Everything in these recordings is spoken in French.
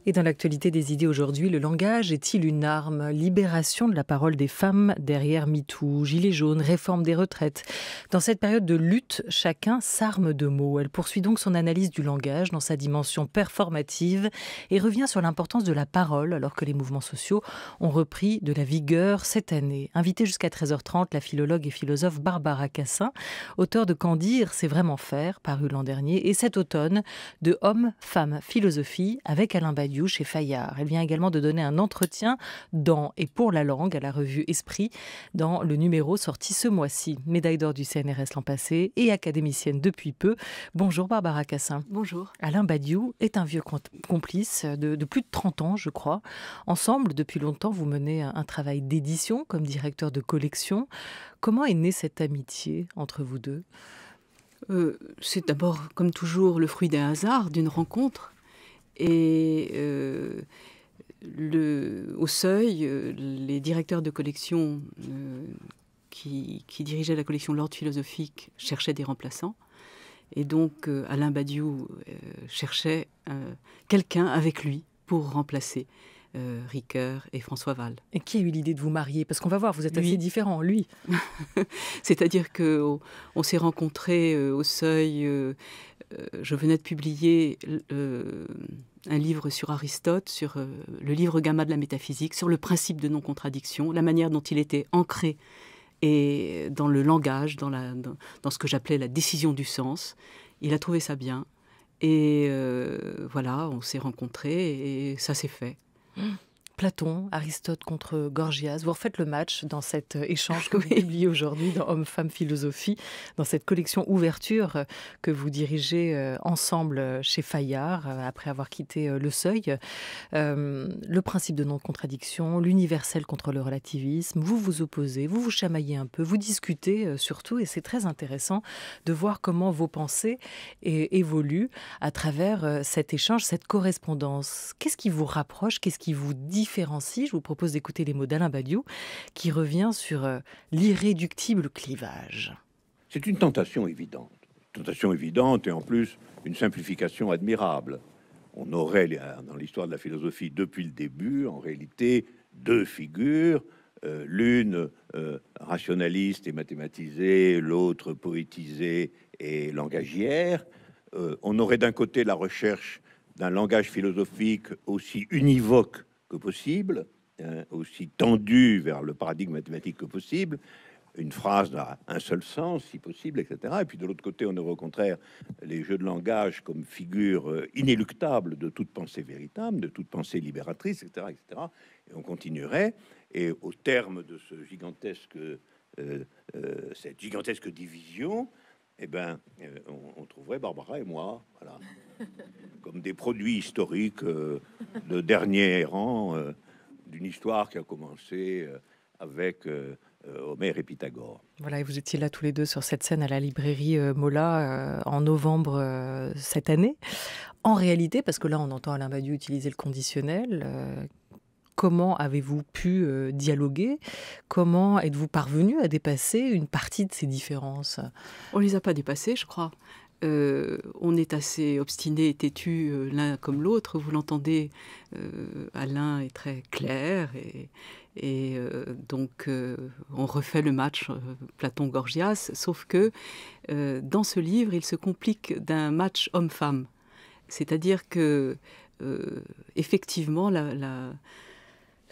Et dans l'actualité des idées aujourd'hui, le langage est-il une arme? Libération de la parole des femmes derrière MeToo, Gilets jaunes, réforme des retraites. Dans cette période de lutte, chacun s'arme de mots. Elle poursuit donc son analyse du langage dans sa dimension performative et revient sur l'importance de la parole alors que les mouvements sociaux ont repris de la vigueur cette année. Invitée jusqu'à 13h30, la philologue et philosophe Barbara Cassin, auteure de Qu'en dire, c'est vraiment faire, paru l'an dernier, et cet automne de Hommes, Femmes, Philosophie avec Alain Badiou chez Fayard. Elle vient également de donner un entretien dans et pour la langue à la revue Esprit dans le numéro sorti ce mois-ci. Médaille d'or du CNRS l'an passé et académicienne depuis peu. Bonjour Barbara Cassin. Bonjour. Alain Badiou est un vieux complice de plus de 30 ans, je crois. Ensemble, depuis longtemps, vous menez un travail d'édition comme directeur de collection. Comment est née cette amitié entre vous deux ? C'est d'abord, comme toujours, le fruit d'un hasard, d'une rencontre. Et au Seuil, les directeurs de collection qui dirigeaient la collection L'Ordre philosophique cherchaient des remplaçants. Et donc Alain Badiou cherchait quelqu'un avec lui pour remplacer Ricoeur et François Val. Et qui a eu l'idée de vous marier? Parce qu'on va voir, vous êtes assez différents, lui. C'est-à-dire qu'on s'est rencontrés au Seuil. Je venais de publier un livre sur Aristote, sur le livre Gamma de la métaphysique, sur le principe de non-contradiction, la manière dont il était ancré et dans le langage, dans ce que j'appelais la décision du sens. Il a trouvé ça bien. Et voilà, on s'est rencontrés et ça s'est fait. Platon, Aristote contre Gorgias. Vous refaites le match dans cet échange que vous publiez aujourd'hui dans Hommes, Femmes, Philosophie, dans cette collection Ouverture que vous dirigez ensemble chez Fayard, après avoir quitté Le Seuil. Le principe de non-contradiction, l'universel contre le relativisme. Vous vous opposez, vous vous chamaillez un peu, vous discutez surtout, et c'est très intéressant de voir comment vos pensées évoluent à travers cet échange, cette correspondance. Qu'est-ce qui vous rapproche? Qu'est-ce qui vous différencie? Je vous propose d'écouter les mots d'Alain Badiou qui revient sur l'irréductible clivage. C'est une tentation évidente. Et en plus une simplification admirable. On aurait, dans l'histoire de la philosophie depuis le début, en réalité, deux figures, l'une rationaliste et mathématisée, l'autre poétisée et langagière. On aurait d'un côté la recherche d'un langage philosophique aussi univoque que possible, aussi tendu vers le paradigme mathématique que possible, une phrase n'a un seul sens, si possible, etc. Et puis de l'autre côté, on aurait au contraire les jeux de langage comme figure inéluctable de toute pensée véritable, de toute pensée libératrice, etc., etc. Et on continuerait. Et au terme de cette gigantesque division, eh ben, on trouverait Barbara et moi, voilà, comme des produits historiques de dernier rang d'une histoire qui a commencé avec Homère et Pythagore. Voilà, et vous étiez là tous les deux sur cette scène à la librairie Mola en novembre cette année. En réalité, parce que là on entend Alain Badiou utiliser le conditionnel, comment avez-vous pu dialoguer? Comment êtes-vous parvenu à dépasser une partie de ces différences? On ne les a pas dépassées, je crois. On est assez obstinés et têtus l'un comme l'autre. Vous l'entendez, Alain est très clair et donc on refait le match Platon-Gorgias, sauf que dans ce livre, il se complique d'un match homme-femme. C'est-à-dire que effectivement, la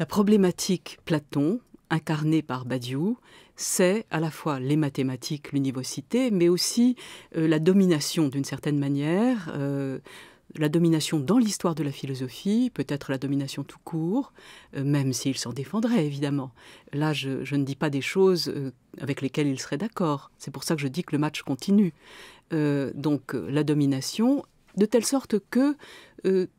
problématique Platon, incarnée par Badiou, c'est à la fois les mathématiques, l'univocité, mais aussi la domination d'une certaine manière, la domination dans l'histoire de la philosophie, peut-être la domination tout court, même s'il s'en défendrait évidemment. Là, je ne dis pas des choses avec lesquelles il serait d'accord. C'est pour ça que je dis que le match continue. Donc la domination, de telle sorte que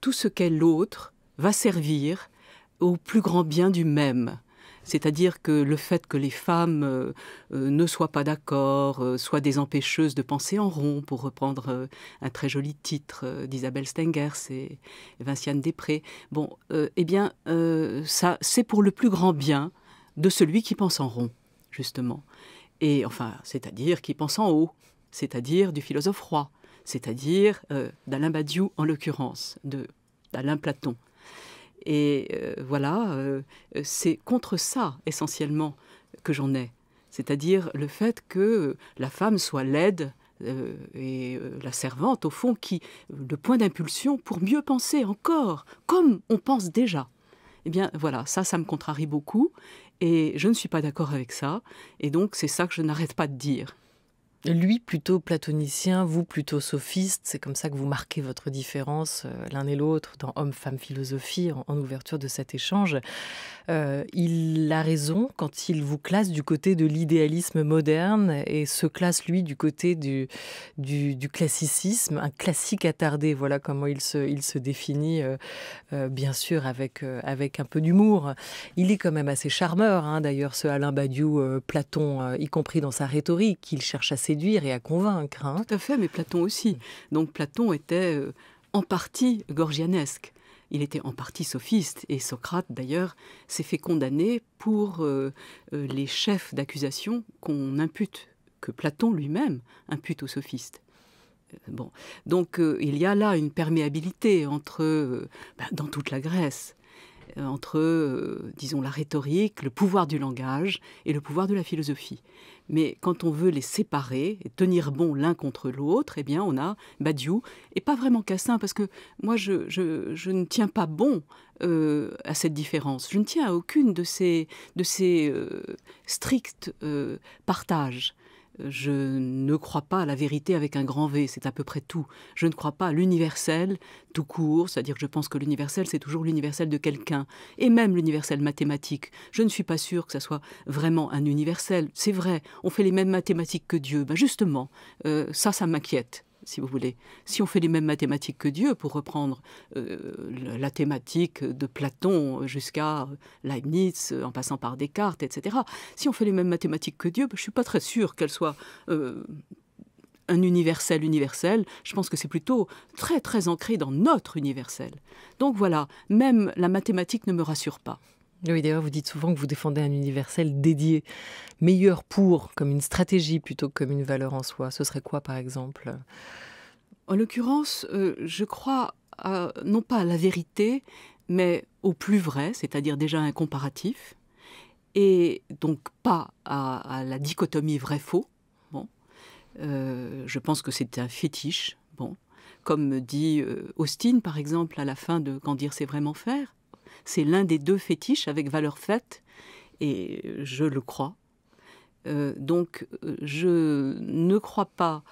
tout ce qu'est l'autre va servir au plus grand bien du même. C'est-à-dire que le fait que les femmes ne soient pas d'accord, soient des empêcheuses de penser en rond, pour reprendre un très joli titre d'Isabelle Stengers et Vinciane Després, ça, c'est pour le plus grand bien de celui qui pense en rond, justement. Et enfin, c'est-à-dire qui pense en haut, c'est-à-dire du philosophe roi, c'est-à-dire d'Alain Badiou en l'occurrence, d'Alain Platon. Et voilà, c'est contre ça, essentiellement, que j'en ai. C'est-à-dire le fait que la femme soit laide et la servante, au fond, le point d'impulsion pour mieux penser encore, comme on pense déjà. Eh bien, voilà, ça me contrarie beaucoup. Et je ne suis pas d'accord avec ça. Et donc, c'est ça que je n'arrête pas de dire. Lui plutôt platonicien, vous plutôt sophiste, c'est comme ça que vous marquez votre différence l'un et l'autre dans Homme-Femme Philosophie en ouverture de cet échange. Il a raison quand il vous classe du côté de l'idéalisme moderne et se classe lui du côté du classicisme, un classique attardé. Voilà comment il se définit, bien sûr avec un peu d'humour. Il est quand même assez charmeur, hein, d'ailleurs ce Alain Badiou, Platon, y compris dans sa rhétorique, qu'il cherche à séduire et à convaincre. Hein. Tout à fait, mais Platon aussi. Donc Platon était en partie gorgianesque. Il était en partie sophiste. Et Socrate, d'ailleurs, s'est fait condamner pour les chefs d'accusation qu'on impute, que Platon lui-même impute aux sophistes. Bon. Donc il y a là une perméabilité dans toute la Grèce, entre, disons, la rhétorique, le pouvoir du langage et le pouvoir de la philosophie. Mais quand on veut les séparer et tenir bon l'un contre l'autre, eh bien on a Badiou, et pas vraiment Cassin, parce que moi je ne tiens pas bon à cette différence. Je ne tiens à aucune de ces stricts partages. Je ne crois pas à la vérité avec un grand V, c'est à peu près tout. Je ne crois pas à l'universel tout court, c'est-à-dire que je pense que l'universel, c'est toujours l'universel de quelqu'un, et même l'universel mathématique. Je ne suis pas sûre que ça soit vraiment un universel. C'est vrai, on fait les mêmes mathématiques que Dieu. Ben justement, ça m'inquiète, si vous voulez. Si on fait les mêmes mathématiques que Dieu, pour reprendre la thématique de Platon jusqu'à Leibniz, en passant par Descartes, etc. Si on fait les mêmes mathématiques que Dieu, je ne suis pas très sûre qu'elles soient un universel. Je pense que c'est plutôt très, très ancré dans notre universel. Donc voilà, même la mathématique ne me rassure pas. Oui, d'ailleurs, vous dites souvent que vous défendez un universel dédié, meilleur pour, comme une stratégie plutôt que comme une valeur en soi. Ce serait quoi, par exemple ? En l'occurrence, je crois non pas à la vérité, mais au plus vrai, c'est-à-dire déjà un comparatif, et donc pas à la dichotomie vrai-faux. Bon. Je pense que c'est un fétiche. Bon. Comme dit Austin, par exemple, à la fin de Quand dire c'est vraiment faire. C'est l'un des deux fétiches avec valeur faite, et je le crois. Donc, je ne crois pas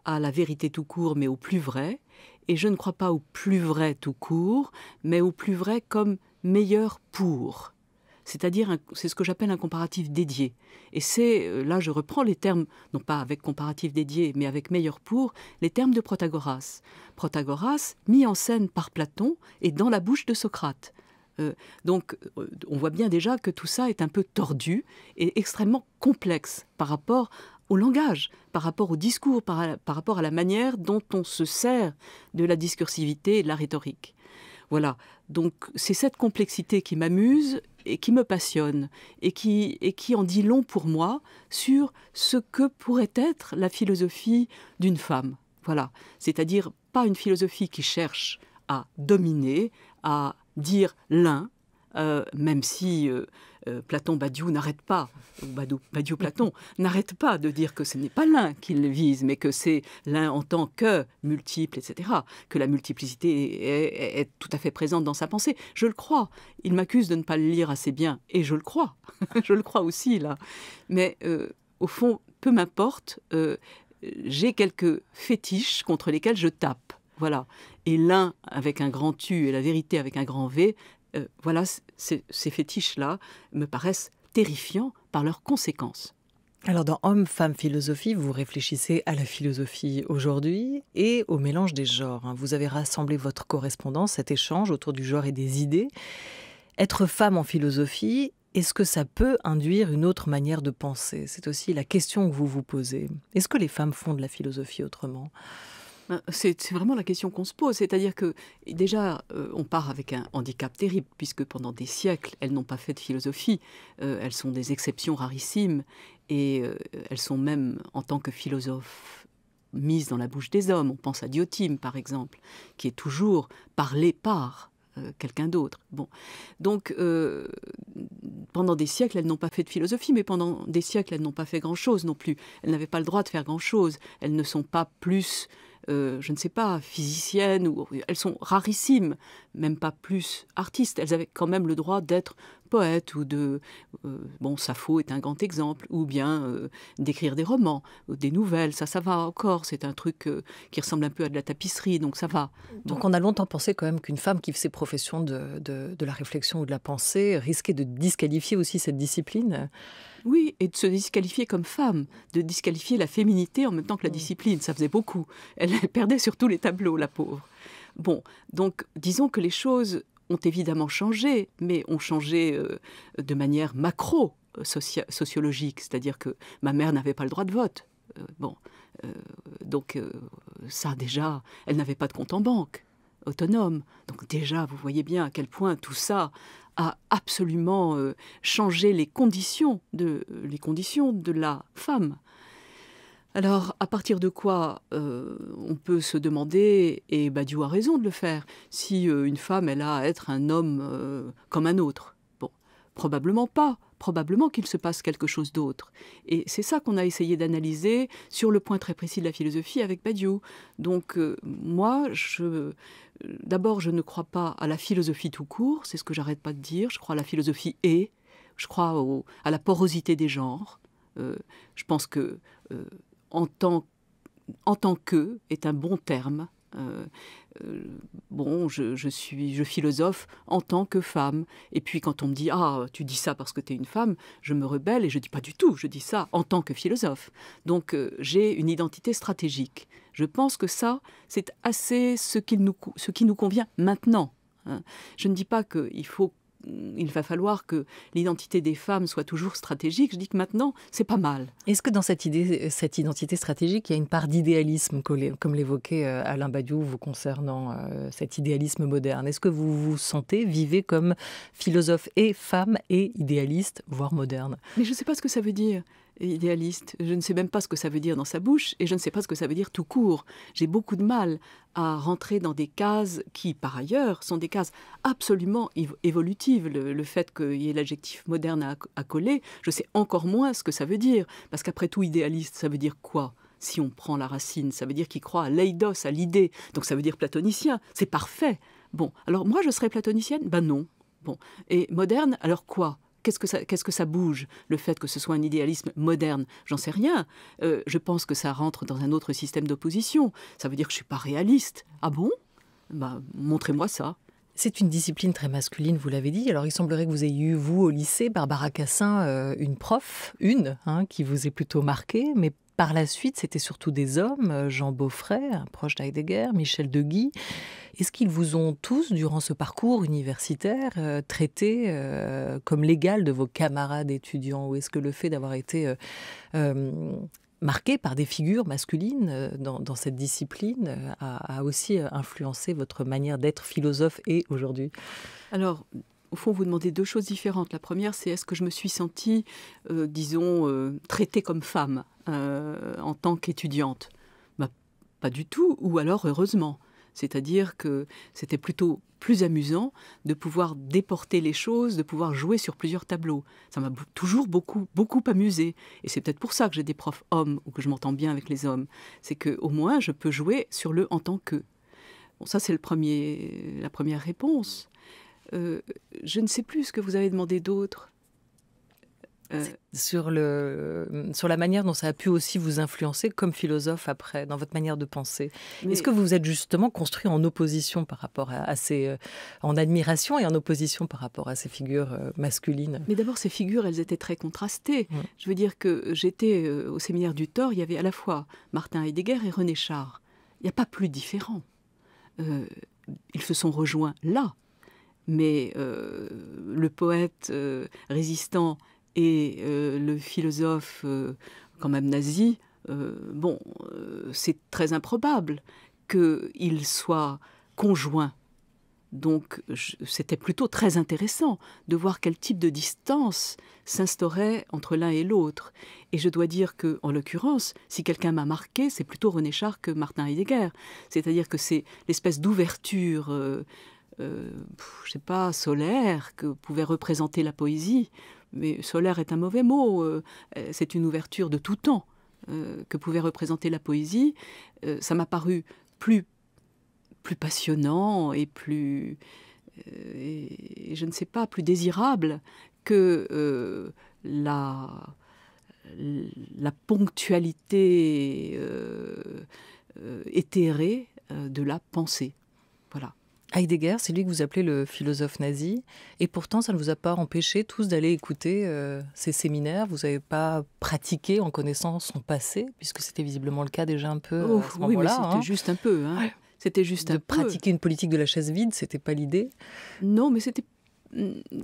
à la vérité tout court, mais au plus vrai, et je ne crois pas au plus vrai tout court, mais au plus vrai comme meilleur pour. C'est-à-dire, c'est ce que j'appelle un comparatif dédié. Et c'est, là je reprends les termes, non pas avec comparatif dédié, mais avec meilleur pour, les termes de Protagoras. Protagoras, mis en scène par Platon et dans la bouche de Socrate. Donc, on voit bien déjà que tout ça est un peu tordu et extrêmement complexe par rapport au langage, par rapport au discours, par rapport à la manière dont on se sert de la discursivité et de la rhétorique. Voilà, donc c'est cette complexité qui m'amuse et qui me passionne et qui en dit long pour moi sur ce que pourrait être la philosophie d'une femme. Voilà, c'est-à-dire pas une philosophie qui cherche à dominer, à dire l'un, même si Platon Badiou n'arrête pas, Badiou Platon n'arrête pas de dire que ce n'est pas l'un qu'il vise, mais que c'est l'un en tant que multiple, etc., que la multiplicité est tout à fait présente dans sa pensée. Je le crois. Il m'accuse de ne pas le lire assez bien, et je le crois. Je le crois aussi, là. Mais au fond, peu m'importe, j'ai quelques fétiches contre lesquels je tape. Voilà. Et l'un avec un grand U et la vérité avec un grand V, voilà, ces fétiches-là me paraissent terrifiants par leurs conséquences. Alors dans Homme-Femme Philosophie, vous réfléchissez à la philosophie aujourd'hui et au mélange des genres. Vous avez rassemblé votre correspondance, cet échange autour du genre et des idées. Être femme en philosophie, est-ce que ça peut induire une autre manière de penser ? C'est aussi la question que vous vous posez. Est-ce que les femmes font de la philosophie autrement ? C'est vraiment la question qu'on se pose, c'est-à-dire que déjà on part avec un handicap terrible puisque pendant des siècles elles n'ont pas fait de philosophie, elles sont des exceptions rarissimes et elles sont même en tant que philosophes mises dans la bouche des hommes. On pense à Diotime par exemple, qui est toujours parlé par quelqu'un d'autre. Bon. Donc, pendant des siècles, elles n'ont pas fait de philosophie, mais pendant des siècles, elles n'ont pas fait grand-chose non plus. Elles n'avaient pas le droit de faire grand-chose. Elles ne sont pas plus, je ne sais pas, physiciennes, ou elles sont rarissimes, même pas plus artistes. Elles avaient quand même le droit d'être poètes ou de... bon, Sappho est un grand exemple, ou bien d'écrire des romans, des nouvelles, ça va encore. C'est un truc qui ressemble un peu à de la tapisserie, donc ça va. Donc on a longtemps pensé quand même qu'une femme qui faisait profession de la réflexion ou de la pensée risquait de disqualifier aussi cette discipline. Oui, et de se disqualifier comme femme, de disqualifier la féminité en même temps que la discipline, ça faisait beaucoup. Elle perdait sur tous les tableaux, la pauvre. Bon, donc disons que les choses ont évidemment changé, mais ont changé de manière macro-sociologique, c'est-à-dire que ma mère n'avait pas le droit de vote. Donc ça déjà, elle n'avait pas de compte en banque autonome. Donc déjà, vous voyez bien à quel point tout ça a absolument changé les conditions de la femme. Alors, à partir de quoi on peut se demander, et Badiou a raison de le faire, si une femme, elle a à être un homme comme un autre. Bon, probablement pas. Probablement qu'il se passe quelque chose d'autre. Et c'est ça qu'on a essayé d'analyser sur le point très précis de la philosophie avec Badiou. Donc, moi, d'abord, je ne crois pas à la philosophie tout court, c'est ce que j'arrête pas de dire. Je crois à la philosophie et, je crois à la porosité des genres. Je pense que en tant que est un bon terme. Je philosophe en tant que femme. Et puis quand on me dit « Ah, tu dis ça parce que tu es une femme », je me rebelle et je dis pas du tout, je dis ça en tant que philosophe. Donc j'ai une identité stratégique. Je pense que ça, c'est assez ce qui nous convient maintenant. Hein. Je ne dis pas il va falloir que l'identité des femmes soit toujours stratégique. Je dis que maintenant, c'est pas mal. Est-ce que dans cette identité stratégique, il y a une part d'idéalisme, comme l'évoquait Alain Badiou vous concernant cet idéalisme moderne? Est-ce que vous vous vivez comme philosophe et femme et idéaliste, voire moderne? Mais je ne sais pas ce que ça veut dire. Idéaliste. Je ne sais même pas ce que ça veut dire dans sa bouche et je ne sais pas ce que ça veut dire tout court. J'ai beaucoup de mal à rentrer dans des cases qui, par ailleurs, sont des cases absolument évolutives. Le fait qu'il y ait l'adjectif moderne à coller, je sais encore moins ce que ça veut dire. Parce qu'après tout, idéaliste, ça veut dire quoi? Si on prend la racine, ça veut dire qu'il croit à l'eidos, à l'idée. Donc ça veut dire platonicien. C'est parfait. Bon, alors moi, je serais platonicienne? Ben non. Bon. Et moderne, alors quoi? Qu'est-ce que ça bouge, le fait que ce soit un idéalisme moderne? J'en sais rien. Je pense que ça rentre dans un autre système d'opposition. Ça veut dire que je ne suis pas réaliste. Ah bon? Bah, montrez-moi ça. C'est une discipline très masculine, vous l'avez dit. Alors, il semblerait que vous ayez eu, vous, au lycée, Barbara Cassin, une prof, qui vous est plutôt marquée, mais par la suite, c'était surtout des hommes, Jean Beaufret, un proche d'Heidegger, Michel de Guy. Est-ce qu'ils vous ont tous, durant ce parcours universitaire, traité comme l'égal de vos camarades étudiants? Ou est-ce que le fait d'avoir été marqué par des figures masculines dans cette discipline a aussi influencé votre manière d'être philosophe et aujourd'hui? Alors, au fond, vous demandez deux choses différentes. La première, c'est est-ce que je me suis sentie, traitée comme femme en tant qu'étudiante? Bah, pas du tout, ou alors heureusement. C'est-à-dire que c'était plutôt plus amusant de pouvoir déporter les choses, de pouvoir jouer sur plusieurs tableaux. Ça m'a toujours beaucoup amusé. Et c'est peut-être pour ça que j'ai des profs hommes ou que je m'entends bien avec les hommes. C'est qu'au moins, je peux jouer sur le en tant que. Bon, ça, c'est la première réponse. Je ne sais plus ce que vous avez demandé d'autre. Sur la manière dont ça a pu aussi vous influencer comme philosophe après, dans votre manière de penser. Mais est-ce que vous vous êtes justement construit en opposition par rapport à ces... en admiration et en opposition par rapport à ces figures masculines? Mais d'abord, ces figures, elles étaient très contrastées. Je veux dire que j'étais au séminaire du Thor, il y avait à la fois Martin Heidegger et René Char. Il n'y a pas plus différent. Ils se sont rejoints là. Mais le poète résistant et le philosophe quand même nazi, c'est très improbable qu'ils soient conjoints. Donc c'était plutôt très intéressant de voir quel type de distance s'instaurait entre l'un et l'autre. Et je dois dire que, en l'occurrence, si quelqu'un m'a marqué, c'est plutôt René Char que Martin Heidegger. C'est-à-dire que c'est l'espèce d'ouverture je sais pas, solaire que pouvait représenter la poésie. Mais solaire est un mauvais mot, c'est une ouverture de tout temps que pouvait représenter la poésie. Ça m'a paru plus passionnant et plus, et je ne sais pas, plus désirable que la ponctualité éthérée de la pensée. Voilà. Heidegger, c'est lui que vous appelez le philosophe nazi, et pourtant ça ne vous a pas empêché tous d'aller écouter ses séminaires. Vous n'avez pas pratiqué en connaissant son passé, puisque c'était visiblement le cas déjà un peu à ce moment-là. Oui, mais c'était juste un peu. Hein. Ouais. C'était juste de pratiquer une politique de la chaise vide, c'était pas l'idée. Non, mais c'était.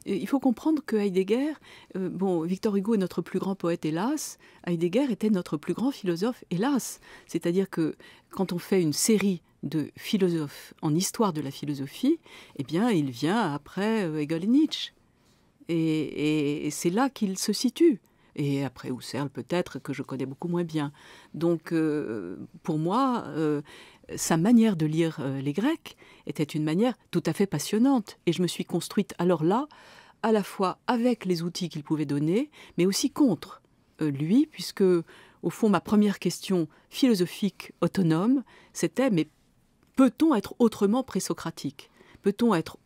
Il faut comprendre que Heidegger, Victor Hugo est notre plus grand poète, hélas. Heidegger était notre plus grand philosophe, hélas. C'est-à-dire que quand on fait une série de philosophes en histoire de la philosophie, eh bien, il vient après Hegel et Nietzsche. Et c'est là qu'il se situe. Et après Husserl, peut-être, que je connais beaucoup moins bien. Donc, pour moi, sa manière de lire les Grecs était une manière tout à fait passionnante. Et je me suis construite alors là, à la fois avec les outils qu'il pouvait donner, mais aussi contre lui, puisque, au fond, ma première question philosophique autonome, c'était, mais peut-on être autrement présocratique? Peut-on être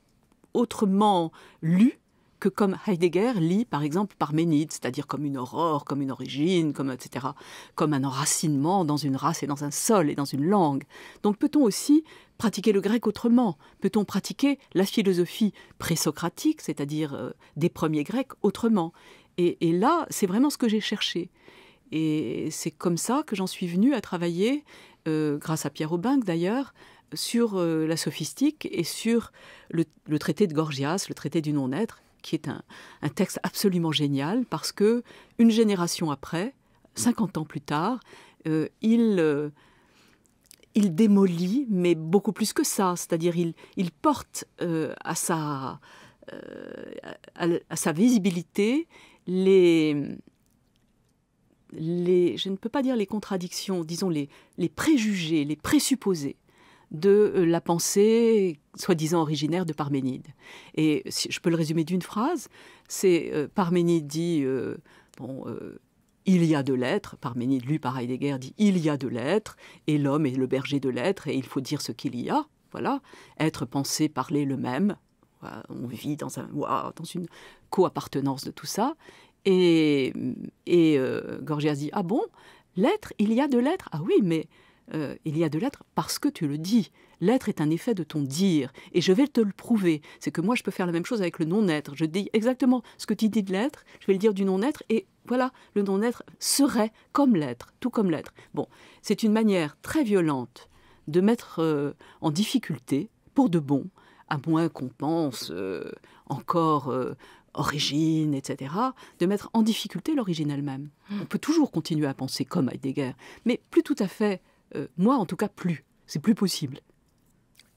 autrement lu que comme Heidegger lit, par exemple, Parménide, c'est-à-dire comme une aurore, comme une origine, comme etc., comme un enracinement dans une race et dans un sol et dans une langue. Donc peut-on aussi pratiquer le grec autrement? Peut-on pratiquer la philosophie présocratique, c'est-à-dire des premiers Grecs, autrement? Et là, c'est vraiment ce que j'ai cherché. Et c'est comme ça que j'en suis venue à travailler, grâce à Pierre Aubin d'ailleurs, sur la sophistique et sur le traité de Gorgias, le traité du non-être, qui est un texte absolument génial, parce que une génération après, 50 ans plus tard, il démolit, mais beaucoup plus que ça, c'est-à-dire il porte à sa visibilité je ne peux pas dire les contradictions, disons les préjugés, les présupposés de la pensée soi-disant originaire de Parménide. Et si je peux le résumer d'une phrase, c'est Parménide dit il y a de l'être, Parménide lu par Heidegger dit il y a de l'être, et l'homme est le berger de l'être, et il faut dire ce qu'il y a, voilà, être, penser, parler le même, on vit dans une co-appartenance de tout ça, et Gorgias dit ah bon, l'être, il y a de l'être, ah oui, mais il y a de l'être parce que tu le dis. L'être est un effet de ton dire. Et je vais te le prouver. C'est que moi, je peux faire la même chose avec le non-être. Je dis exactement ce que tu dis de l'être, je vais le dire du non-être, et voilà, le non-être serait comme l'être, tout comme l'être. Bon, c'est une manière très violente de mettre en difficulté, pour de bon, à moins qu'on pense encore origine, etc., de mettre en difficulté l'origine elle-même. On peut toujours continuer à penser comme Heidegger, mais plus tout à fait. Moi, en tout cas, plus. C'est plus possible.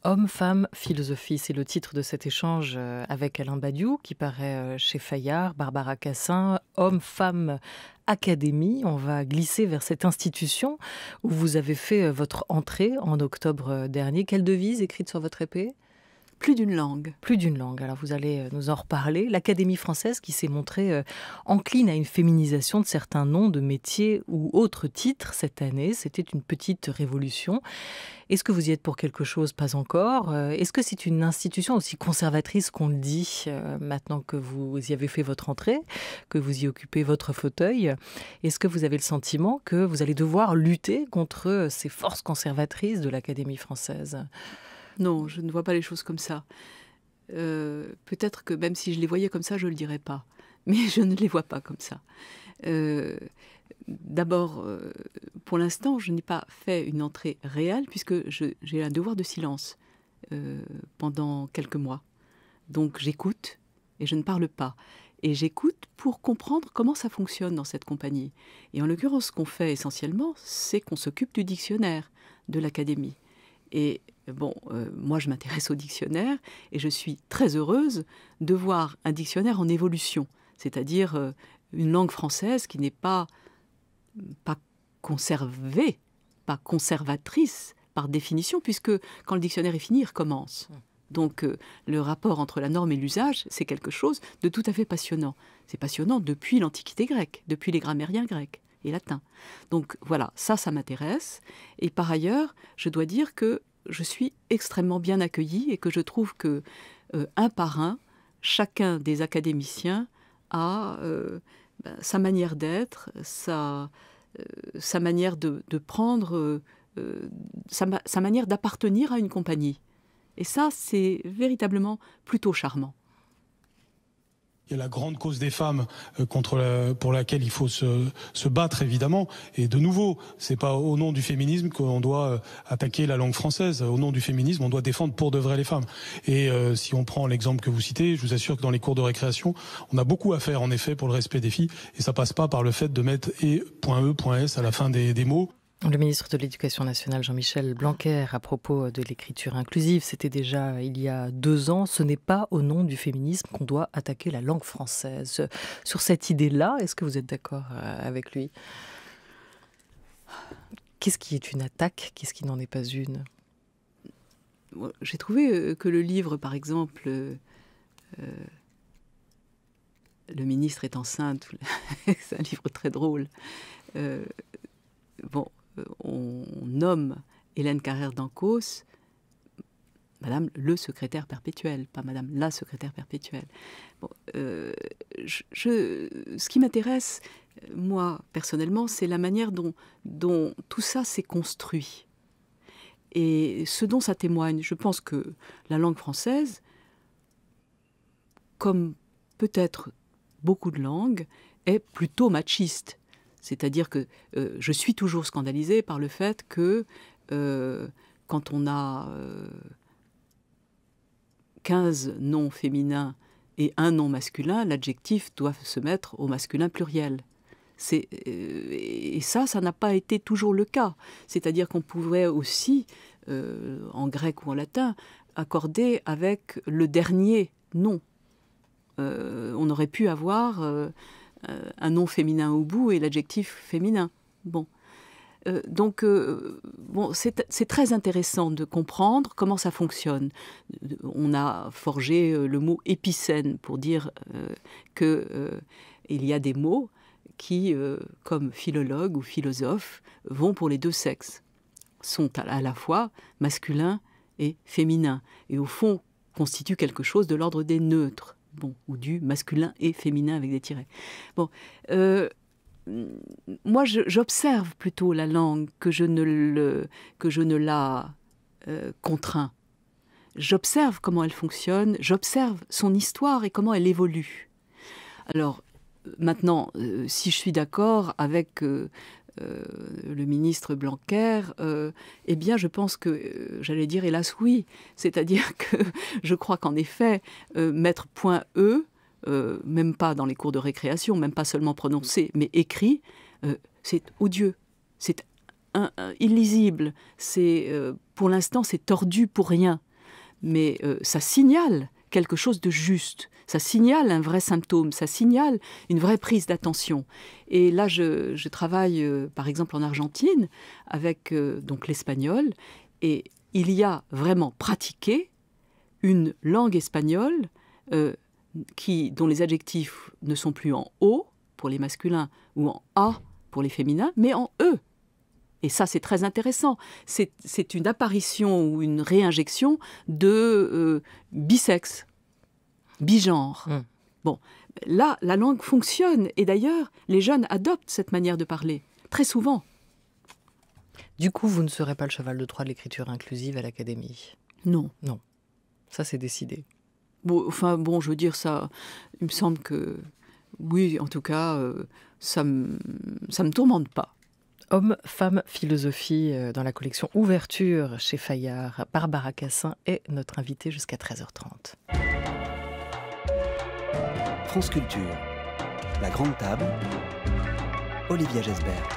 Homme, femme, philosophie, c'est le titre de cet échange avec Alain Badiou, qui paraît chez Fayard, Barbara Cassin. Homme, femme, académie. On va glisser vers cette institution où vous avez fait votre entrée en octobre dernier. Quelle devise écrite sur votre épée ? Plus d'une langue. Plus d'une langue. Alors vous allez nous en reparler. L'Académie française qui s'est montrée encline à une féminisation de certains noms de métiers ou autres titres cette année. C'était une petite révolution. Est-ce que vous y êtes pour quelque chose? Pas encore. Est-ce que c'est une institution aussi conservatrice qu'on le dit maintenant que vous y avez fait votre entrée, que vous y occupez votre fauteuil? Est-ce que vous avez le sentiment que vous allez devoir lutter contre ces forces conservatrices de l'Académie française? Non, je ne vois pas les choses comme ça. Peut-être que même si je les voyais comme ça, je ne le dirais pas. Mais je ne les vois pas comme ça. D'abord, pour l'instant, je n'ai pas fait une entrée réelle puisque j'ai un devoir de silence pendant quelques mois. Donc j'écoute et je ne parle pas. Et j'écoute pour comprendre comment ça fonctionne dans cette compagnie. Et en l'occurrence, ce qu'on fait essentiellement, c'est qu'on s'occupe du dictionnaire de l'Académie. Et bon, moi je m'intéresse au dictionnaire et je suis très heureuse de voir un dictionnaire en évolution, c'est-à-dire une langue française qui n'est pas conservée, pas conservatrice par définition, puisque quand le dictionnaire est fini, il recommence. Donc le rapport entre la norme et l'usage, c'est quelque chose de tout à fait passionnant. C'est passionnant depuis l'Antiquité grecque, depuis les grammairiens grecs et latins. Donc voilà, ça m'intéresse. Et par ailleurs, je dois dire que je suis extrêmement bien accueillie et que je trouve que, un par un, chacun des académiciens a sa manière d'être, sa manière de prendre, sa manière d'appartenir à une compagnie. Et ça, c'est véritablement plutôt charmant. Il y a la grande cause des femmes pour laquelle il faut se battre, évidemment. Et de nouveau, c'est pas au nom du féminisme qu'on doit attaquer la langue française. Au nom du féminisme, on doit défendre pour de vrai les femmes. Et si on prend l'exemple que vous citez, je vous assure que dans les cours de récréation, on a beaucoup à faire, en effet, pour le respect des filles. Et ça passe pas par le fait de mettre .e.s à la fin des mots. Le ministre de l'Éducation nationale, Jean-Michel Blanquer, à propos de l'écriture inclusive, c'était déjà il y a 2 ans, ce n'est pas au nom du féminisme qu'on doit attaquer la langue française. Sur cette idée-là, est-ce que vous êtes d'accord avec lui ? Qu'est-ce qui est une attaque ? Qu'est-ce qui n'en est pas une ? J'ai trouvé que le livre, par exemple, Le ministre est enceinte, c'est un livre très drôle. On nomme Hélène Carrère d'Ancos Madame le secrétaire perpétuel, pas Madame la secrétaire perpétuelle. Ce qui m'intéresse, moi, personnellement, c'est la manière dont tout ça s'est construit. Et ce dont ça témoigne, je pense que la langue française, comme peut-être beaucoup de langues, est plutôt machiste. C'est-à-dire que je suis toujours scandalisée par le fait que quand on a 15 noms féminins et un nom masculin, l'adjectif doit se mettre au masculin pluriel. Et ça n'a pas été toujours le cas. C'est-à-dire qu'on pouvait aussi, en grec ou en latin, accorder avec le dernier nom. On aurait pu avoir un nom féminin au bout et l'adjectif féminin. C'est très intéressant de comprendre comment ça fonctionne. On a forgé le mot épicène pour dire qu'il y a des mots qui, comme philologue ou philosophe, vont pour les 2 sexes, sont à la fois masculin et féminin, et au fond constituent quelque chose de l'ordre des neutres, ou du masculin et féminin avec des tirets. Moi, j'observe plutôt la langue que je ne la contrains. J'observe comment elle fonctionne, j'observe son histoire et comment elle évolue. Alors, maintenant, si je suis d'accord avec le ministre Blanquer, eh bien, je pense que, j'allais dire, hélas, oui. C'est-à-dire que je crois qu'en effet, mettre .e, même pas dans les cours de récréation, même pas seulement prononcé, mais écrit, c'est odieux, c'est illisible, pour l'instant, c'est tordu pour rien. Mais ça signale quelque chose de juste, ça signale un vrai symptôme, ça signale une vraie prise d'attention. Et là, je travaille, par exemple, en Argentine, avec donc l'espagnol, et il y a vraiment pratiqué une langue espagnole dont les adjectifs ne sont plus en « o » pour les masculins ou en « a » pour les féminins, mais en « e ». Et ça, c'est très intéressant. C'est une apparition ou une réinjection de bisexe, bigenre. Là, la langue fonctionne. Et d'ailleurs, les jeunes adoptent cette manière de parler, très souvent. Du coup, vous ne serez pas le cheval de Troie de l'écriture inclusive à l'Académie ? Non. Non. Ça, c'est décidé. Je veux dire, ça, il me semble que, oui, en tout cas, ça me tourmente pas. Homme, femme, philosophie, dans la collection Ouverture chez Fayard. Barbara Cassin est notre invitée jusqu'à 13h30. France Culture, la grande table, Olivia Gesbert.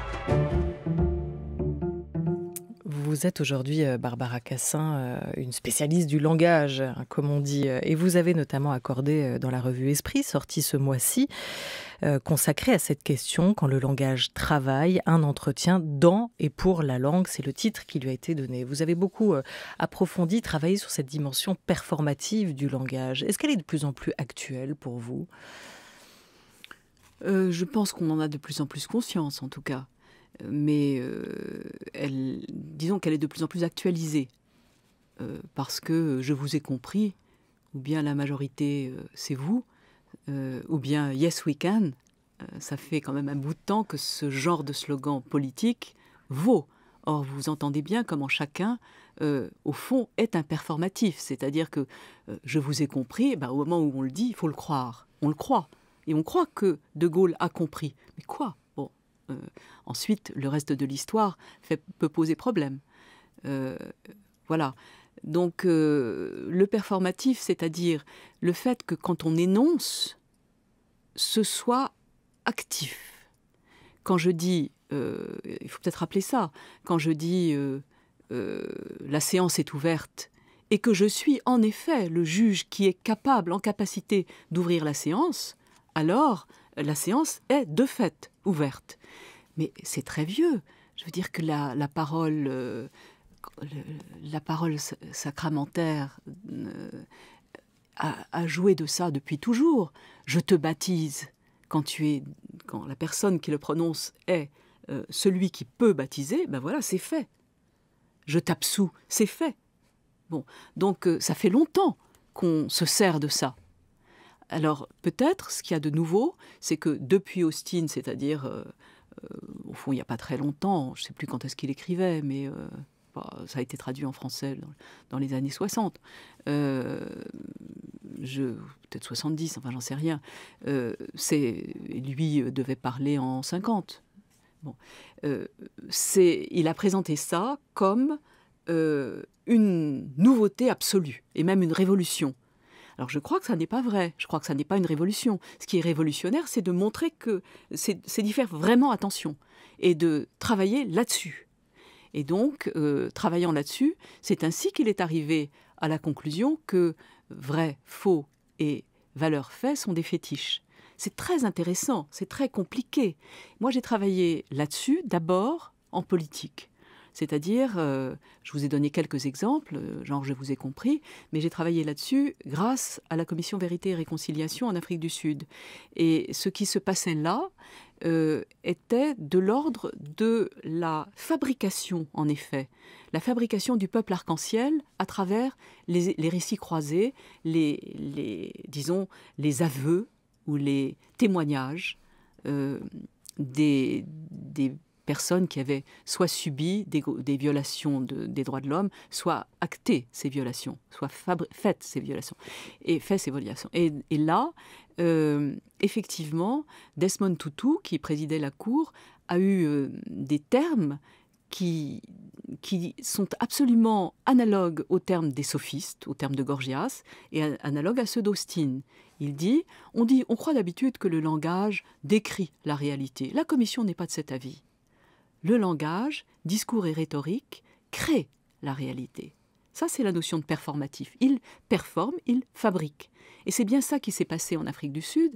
Vous Vous êtes aujourd'hui, Barbara Cassin, une spécialiste du langage, hein, comme on dit. Et vous avez notamment accordé dans la revue Esprit, sortie ce mois-ci, consacré à cette question, quand le langage travaille, un entretien dans et pour la langue. C'est le titre qui lui a été donné. Vous avez beaucoup approfondi, travaillé sur cette dimension performative du langage. Est-ce qu'elle est de plus en plus actuelle pour vous ? Je pense qu'on en a de plus en plus conscience, en tout cas. Mais disons qu'elle est de plus en plus actualisée. Parce que je vous ai compris, ou bien la majorité, c'est vous, ou bien yes we can. Ça fait quand même un bout de temps que ce genre de slogan politique vaut. Or, vous entendez bien comment chacun, au fond, est un performatif. C'est-à-dire que je vous ai compris, au moment où on le dit, il faut le croire. On le croit. Et on croit que De Gaulle a compris. Mais quoi ? Bon, ensuite, le reste de l'histoire peut poser problème. Voilà. Donc, le performatif, c'est-à-dire le fait que quand on énonce, ce soit actif. Quand je dis, il faut peut-être rappeler ça, quand je dis la séance est ouverte et que je suis en effet le juge qui est en capacité d'ouvrir la séance, alors la séance est de fait ouverte. Mais c'est très vieux. Je veux dire que la parole sacramentaire a joué de ça depuis toujours. Je te baptise. Quand la personne qui le prononce est celui qui peut baptiser, voilà, c'est fait. Je t'absous, c'est fait. Bon, donc ça fait longtemps qu'on se sert de ça. Alors peut-être, ce qu'il y a de nouveau, c'est que depuis Austin, c'est-à-dire, au fond, il n'y a pas très longtemps, je ne sais plus quand est-ce qu'il écrivait, mais ça a été traduit en français dans les années 60, peut-être 70, enfin j'en sais rien, lui devait parler en 50. Bon, il a présenté ça comme une nouveauté absolue, et même une révolution. Alors je crois que ça n'est pas vrai, je crois que ça n'est pas une révolution. Ce qui est révolutionnaire, c'est de montrer que c'est d'y faire vraiment attention et de travailler là-dessus. Et donc, travaillant là-dessus, c'est ainsi qu'il est arrivé à la conclusion que vrai, faux et valeur fait sont des fétiches. C'est très intéressant, c'est très compliqué. Moi, j'ai travaillé là-dessus d'abord en politique. C'est-à-dire, je vous ai donné quelques exemples, genre je vous ai compris, mais j'ai travaillé là-dessus grâce à la Commission Vérité et Réconciliation en Afrique du Sud. Et ce qui se passait là était de l'ordre de la fabrication, en effet, la fabrication du peuple arc-en-ciel à travers les récits croisés, disons, les aveux ou les témoignages des personnes qui avaient soit subi des violations des droits de l'homme, soit acté ces violations, soit fait ces violations. Et là, effectivement, Desmond Tutu, qui présidait la Cour, a eu des termes qui sont absolument analogues aux termes des sophistes, aux termes de Gorgias, et analogues à ceux d'Austin. Il dit, on croit d'habitude que le langage décrit la réalité. La Commission n'est pas de cet avis. Le langage, discours et rhétorique, crée la réalité. Ça, c'est la notion de performatif. Il performe, il fabrique. Et c'est bien ça qui s'est passé en Afrique du Sud,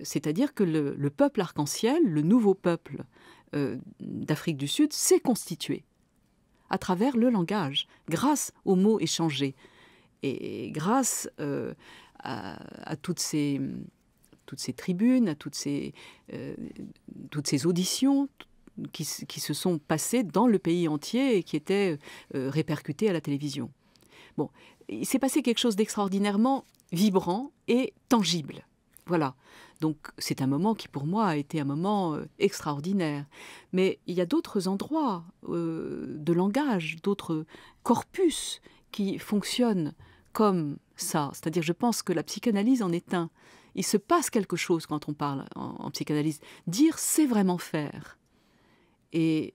c'est-à-dire que le peuple arc-en-ciel, le nouveau peuple d'Afrique du Sud, s'est constitué à travers le langage, grâce aux mots échangés et grâce à toutes ces tribunes, à toutes ces auditions qui se sont passées dans le pays entier et qui étaient répercutées à la télévision. Bon, il s'est passé quelque chose d'extraordinairement vibrant et tangible. Voilà. Donc c'est un moment qui pour moi a été un moment extraordinaire. Mais il y a d'autres endroits de langage, d'autres corpus qui fonctionnent comme ça. C'est-à-dire, je pense que la psychanalyse en est un. Il se passe quelque chose quand on parle en psychanalyse. Dire, c'est vraiment faire. Et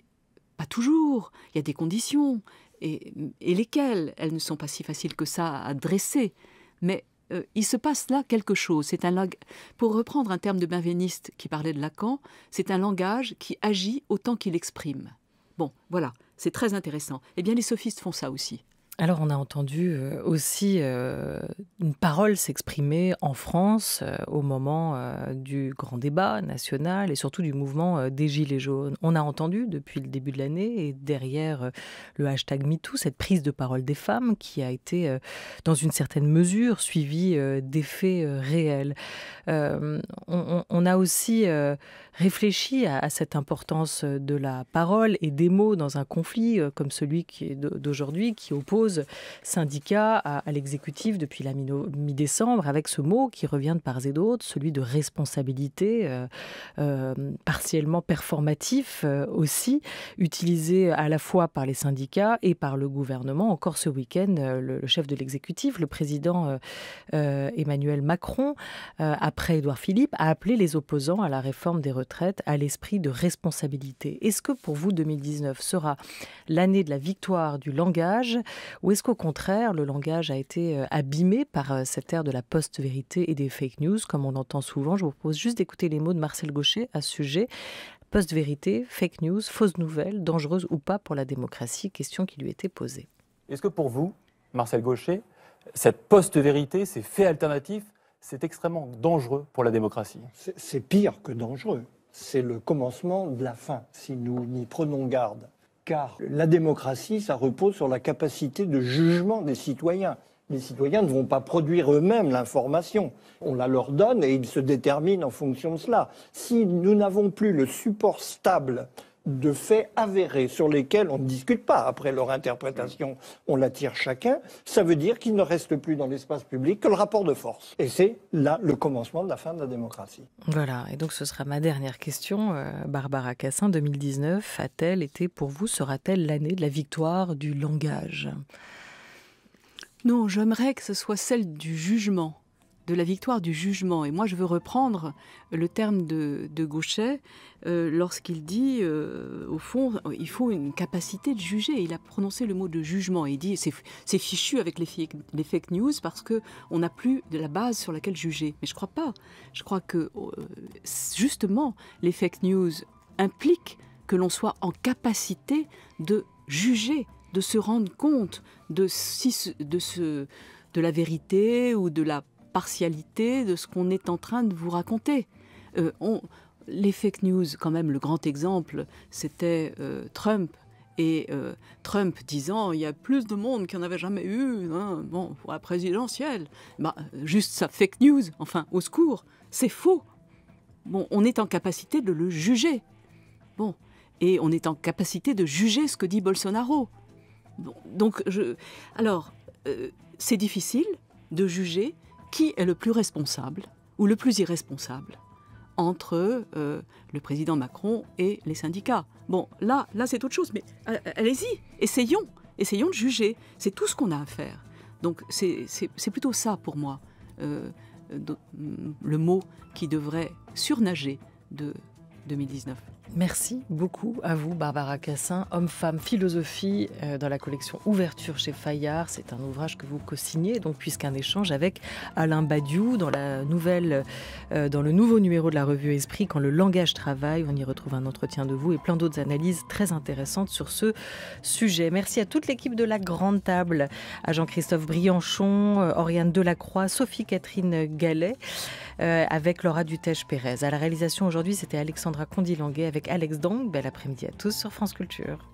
pas toujours. Il y a des conditions. Et lesquelles? Elles ne sont pas si faciles que ça à dresser. Mais il se passe là quelque chose. Pour reprendre un terme de Benveniste qui parlait de Lacan, c'est un langage qui agit autant qu'il exprime. Bon, voilà, c'est très intéressant. Eh bien, les sophistes font ça aussi. Alors, on a entendu aussi une parole s'exprimer en France au moment du grand débat national et surtout du mouvement des Gilets jaunes. On a entendu depuis le début de l'année et derrière le hashtag MeToo, cette prise de parole des femmes qui a été dans une certaine mesure suivie d'effets réels. On a aussi réfléchi à cette importance de la parole et des mots dans un conflit comme celui d'aujourd'hui qui oppose syndicats à l'exécutif depuis la mi-décembre, avec ce mot qui revient de part et d'autre, celui de responsabilité, partiellement performatif aussi, utilisé à la fois par les syndicats et par le gouvernement. Encore ce week-end, le chef de l'exécutif, le président Emmanuel Macron, après Édouard Philippe, a appelé les opposants à la réforme des retraites à l'esprit de responsabilité. Est-ce que pour vous, 2019 sera l'année de la victoire du langage, ou est-ce qu'au contraire, le langage a été abîmé par cette ère de la post-vérité et des fake news, comme on l'entend souvent? Je vous propose juste d'écouter les mots de Marcel Gauchet à ce sujet. Post-vérité, fake news, fausses nouvelles, dangereuses ou pas pour la démocratie? Question qui lui était posée. Est-ce que pour vous, Marcel Gauchet, cette post-vérité, ces faits alternatifs, c'est extrêmement dangereux pour la démocratie? C'est pire que dangereux. C'est le commencement de la fin, si nous n'y prenons garde. Car la démocratie, ça repose sur la capacité de jugement des citoyens. Les citoyens ne vont pas produire eux-mêmes l'information. On la leur donne et ils se déterminent en fonction de cela. Si nous n'avons plus le support stable de faits avérés sur lesquels on ne discute pas après leur interprétation, on la tire chacun, ça veut dire qu'il ne reste plus dans l'espace public que le rapport de force. Et c'est là le commencement de la fin de la démocratie. Voilà, et donc ce sera ma dernière question. Barbara Cassin, 2019, a-t-elle été pour vous, sera-t-elle l'année de la victoire du langage? Non, j'aimerais que ce soit celle du jugement, de la victoire du jugement. Et moi, je veux reprendre le terme de Gauchet lorsqu'il dit, au fond, il faut une capacité de juger. Il a prononcé le mot de jugement. Et il dit, c'est fichu avec les fake news parce qu'on n'a plus de la base sur laquelle juger. Mais je ne crois pas. Je crois que, justement, les fake news impliquent que l'on soit en capacité de juger, de se rendre compte de la vérité ou de la partialité de ce qu'on est en train de vous raconter. Les fake news, quand même, le grand exemple, c'était Trump. Et Trump disant, il y a plus de monde qu'il n'y en avait jamais eu pour la présidentielle. Juste ça, fake news, enfin, au secours, c'est faux. Bon, on est en capacité de le juger. Bon, et on est en capacité de juger ce que dit Bolsonaro. Bon, donc, c'est difficile de juger qui est le plus responsable ou le plus irresponsable entre le président Macron et les syndicats. Bon, là c'est autre chose, mais allez-y, essayons de juger. C'est tout ce qu'on a à faire. Donc c'est plutôt ça pour moi, le mot qui devrait surnager de 2019. Merci beaucoup à vous, Barbara Cassin, Homme-Femme Philosophie, dans la collection Ouverture chez Fayard. C'est un ouvrage que vous co-signez, donc, puisqu'un échange avec Alain Badiou dans le nouveau numéro de la revue Esprit, Quand le langage travaille. On y retrouve un entretien de vous et plein d'autres analyses très intéressantes sur ce sujet. Merci à toute l'équipe de La Grande Table, à Jean-Christophe Brianchon, Oriane Delacroix, Sophie-Catherine Gallet, avec Laura Dutèche-Pérez. À la réalisation aujourd'hui, c'était Alexandra Condilanguet avec Alex Dong. Bel après-midi à tous sur France Culture.